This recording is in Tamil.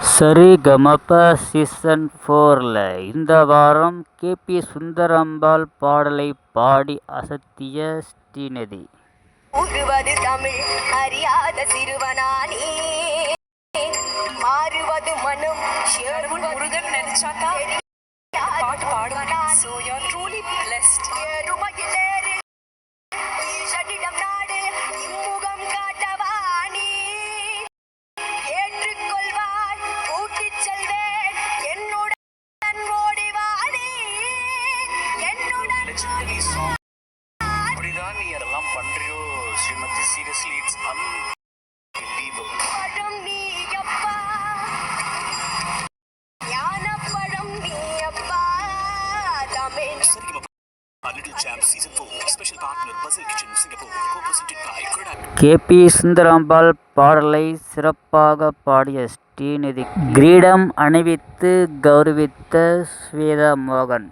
சரிகமப சீசன் 4ல் இந்த வாரம் கே.பி. சுந்தராம்பாள் பாடலை பாடி அசத்திய ஸ்ரீநிதி. உருவது தமிழ் அறியாத சிறுவனானே, மாறுவது மனம் முருகன் நினைச்சாக்கா பாட்டு பாடுவானா. So you're truly blessed. ஈஷனிடம் நாடு இம்முகம் காட்டவானி, ஏற்றுக்கொள்வாய் கூட்டிச் செல்வேன் என்னுடன் ஓடிவானி, என்னுடன் அப்படிதான் நீ அதெல்லாம் பண்றியோ ஸ்ரீமதி. Seriously it's unbelievable. படம் நீ அப்பா, ஞானப்படம் நீ அப்பா, Tamil Saregamapa Little Champ Season 4 Special Partner Puzzle Kitchen Singapore, co-presented by Kodak. KP. Sundarambal பாடலை சிறப்பாக பாடிய ஸ்ரீநிதி கிரீடம் அணிவித்து கௌரவித்த ஸ்வேதா மோகன்.